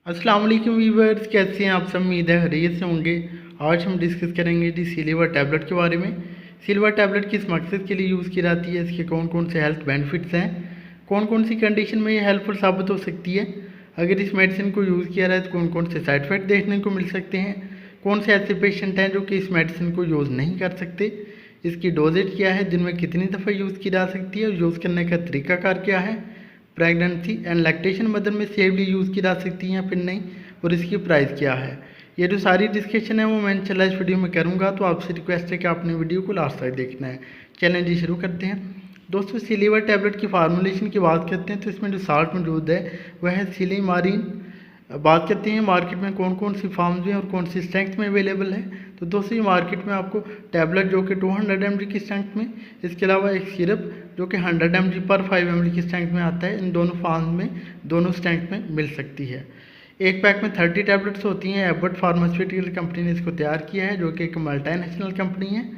अस्सलाम वालेकुम व्यूअर्स, कैसे हैं आप सब? उम्मीद है खैरियत से होंगे। आज हम डिस्कस करेंगे जी सिल्वर टैबलेट के बारे में। सिल्वर टैबलेट किस मकसद के लिए यूज़ की जाती है, इसके कौन कौन से हेल्थ बेनिफिट्स हैं, कौन कौन सी कंडीशन में ये हेल्पफुल साबित हो सकती है, अगर इस मेडिसिन को यूज़ किया जाए तो कौन कौन से साइड इफेक्ट देखने को मिल सकते हैं, कौन से ऐसे पेशेंट हैं जो कि इस मेडिसिन को यूज़ नहीं कर सकते, इसकी डोजेज क्या है, दिन में कितनी दफ़ा यूज़ की जा सकती है, यूज़ करने का तरीकाकार क्या है, प्रेगनेंसी एंड लैक्टेशन मदर में सेफली यूज़ की जा सकती हैं या फिर नहीं, और इसकी प्राइस क्या है। ये जो सारी डिस्कशन है वो मैं इंशाल्लाह इस वीडियो में करूँगा, तो आपसे रिक्वेस्ट है कि आपने वीडियो को लास्ट तक देखना है। चलें जी, शुरू करते हैं। दोस्तों, सिल्वर टैबलेट की फार्मूलेशन की बात करते हैं तो इसमें जो साल्ट मौजूद है वह है सिलीमारीन। बात करते हैं मार्केट में कौन कौन सी फार्म्स में और कौन सी स्ट्रेंथ में अवेलेबल है। तो दोस्तों, ये मार्केट में आपको टैबलेट जो कि 200 mg की स्ट्रेंथ में, इसके अलावा एक सिरप जो कि 100 mg पर 5 ml की स्ट्रेंथ में आता है, इन दोनों फार्म में, दोनों स्ट्रेंथ में मिल सकती है। एक पैक में 30 टैबलेट्स होती हैं। एबर्ट फार्मास्यूटिकल कंपनी ने इसको तैयार किया है, जो कि एक मल्टीनेशनल कंपनी है।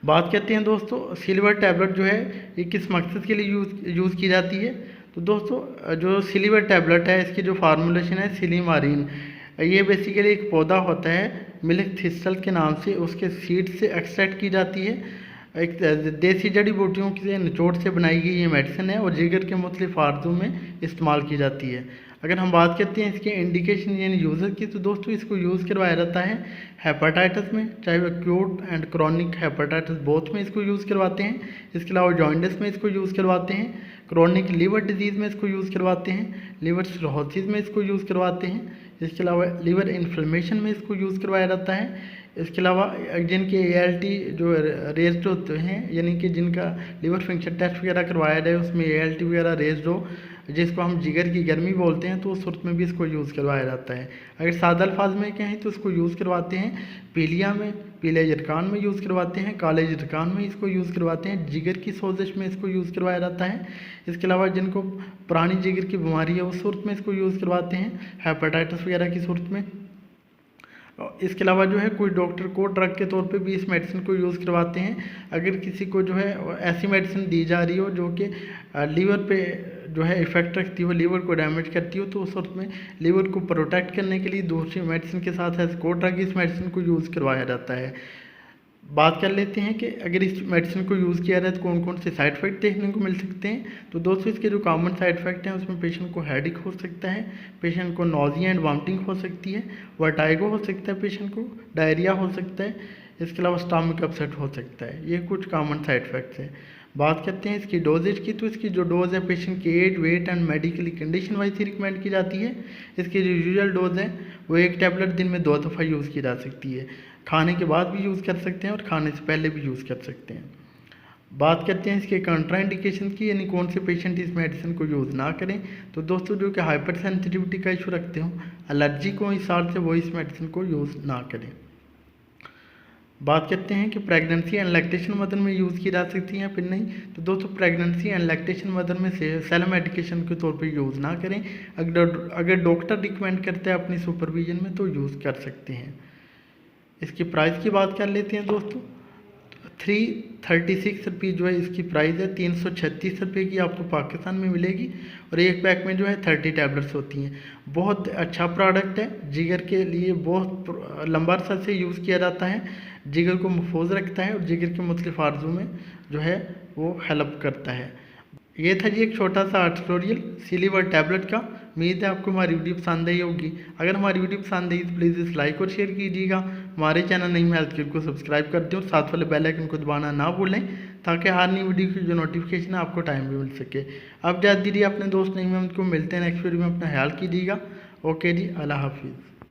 बात करते हैं दोस्तों, सिल्वर टैबलेट जो है ये किस मकसद के लिए यूज़ की जाती है। तो दोस्तों, जो सिल्वर टैबलेट है इसकी जो फार्मूलेशन है सिलीमारीन, ये बेसिकली एक पौधा होता है मिल्क थिस्टल के नाम से, उसके सीड से एक्सट्रैक्ट की जाती है। एक देसी जड़ी बूटियों के निचोड़ से बनाई गई ये मेडिसिन है और जिगर के मुख्तलिफ आर्जों में इस्तेमाल की जाती है। अगर हम बात करते हैं इसके इंडिकेशन यानी यूज़र की, तो दोस्तों इसको यूज़ करवाया जाता है हेपेटाइटिस में, चाहे वो acute and chronic hepatitis both में इसको यूज़ करवाते हैं। इसके अलावा जॉइंटिस में इसको यूज़ करवाते हैं, क्रॉनिक लीवर डिजीज़ में इसको यूज़ करवाते हैं, लिवर सिरोसिस में इसको यूज़ करवाते हैं। इसके अलावा लिवर इन्फ्लेमेशन में इसको यूज़ करवाया जाता है। इसके अलावा जिनके ALT जो रेस्ड होते हैं, यानी कि जिनका लिवर फंक्शन टेस्ट वगैरह करवाया जाए उसमें ALT वगैरह रेस्ड हो, जिसको हम जिगर की गर्मी बोलते हैं, तो उस सूरत में भी इसको यूज़ करवाया जाता है। अगर सादा अल्फाज में कहें तो इसको यूज़ करवाते हैं पीलिया में, पीले जरकान में यूज़ करवाते हैं, काले जरकान में इसको यूज़ करवाते हैं, जिगर की सोजिश में इसको यूज़ करवाया जाता है। इसके अलावा जिनको पुरानी जिगर की बीमारी है उस सूरत में इसको यूज़ करवाते हैं, हेपेटाइटिस वगैरह की सूरत में। इसके अलावा जो है कोई डॉक्टर को ड्रग के तौर पे भी इस मेडिसिन को यूज़ करवाते हैं। अगर किसी को जो है ऐसी मेडिसिन दी जा रही हो जो कि लीवर पे जो है इफ़ेक्ट रखती हो, लीवर को डैमेज करती हो, तो उस वक्त में लीवर को प्रोटेक्ट करने के लिए दूसरी मेडिसिन के साथ एज को ड्रग इस मेडिसिन को यूज़ करवाया जाता है। बात कर लेते हैं कि अगर इस मेडिसिन को यूज़ किया जाए तो कौन कौन से साइड इफ़ेक्ट देखने को मिल सकते हैं। तो दोस्तों, इसके जो कॉमन साइड इफ़ेक्ट हैं उसमें पेशेंट को हेडेक हो सकता है, पेशेंट को नोजिया एंड वॉमिटिंग हो सकती है, वर्टाइगो हो सकता है, पेशेंट को डायरिया हो सकता है, इसके अलावा स्टमक अपसेट हो सकता है। ये कुछ कॉमन साइड इफ़ेक्ट्स हैं। बात करते हैं इसकी डोजेज की, तो इसकी जो डोज़ है पेशेंट की age, weight and medically condition wise ही रिकमेंड की जाती है। इसकी जो यूजुअल डोज है वो एक टैबलेट दिन में 2 दफ़ा यूज़ की जा सकती है। खाने के बाद भी यूज़ कर सकते हैं और खाने से पहले भी यूज़ कर सकते हैं। बात करते हैं इसके कंट्राइंडिकेशन की, यानी कौन से पेशेंट इस मेडिसिन को यूज़ ना करें। तो दोस्तों, जो कि हाइपर सेंसिटिविटी का इशू रखते हो, एलर्जी को इस हाल से वो इस मेडिसिन को यूज़ ना करें। बात करते हैं कि प्रेगनेंसी एंड लैक्टेशन मदर में यूज़ की जा सकती है या फिर नहीं। तो दोस्तों, प्रेगनेंसी एंड लैक्टेशन मदर में से सेल मेडिकेशन के तौर पे यूज़ ना करें। अगर डॉक्टर रिकमेंड करते हैं अपनी सुपरविजन में तो यूज़ कर सकते हैं। इसकी प्राइस की बात कर लेते हैं दोस्तों। 336 रुपये जो है इसकी प्राइस है, 336 रुपये की आपको पाकिस्तान में मिलेगी। और एक पैक में जो है 30 टैबलेट्स होती हैं। बहुत अच्छा प्रोडक्ट है, जिगर के लिए बहुत लंबा अरसा से यूज़ किया जाता है, जिगर को महफूज रखता है और जिगर के मुख्तलिफ आर्जों में जो है वो हेल्प करता है। ये था जी एक छोटा सा ट्यूटोरियल सिल्वर टैबलेट का। उम्मीद है आपको हमारी वीडियो पसंद आई होगी। अगर हमारी वीडियो पसंद आई तो प्लीज़ इस लाइक और शेयर कीजिएगा। हमारे चैनल नहीं हेल्थ केयर को सब्सक्राइब कर दें और साथ वाले बेल आइकन को दबाना ना भूलें, ताकि हर नई वीडियो की जो नोटिफिकेशन है आपको टाइम भी मिल सके। अब जा दीजिए अपने दोस्त नहीं में उनको मिलते हैं नेक्स्ट वीडियो में। अपना ख्याल कीजिएगा। ओके जी, अल्लाह हाफिज़।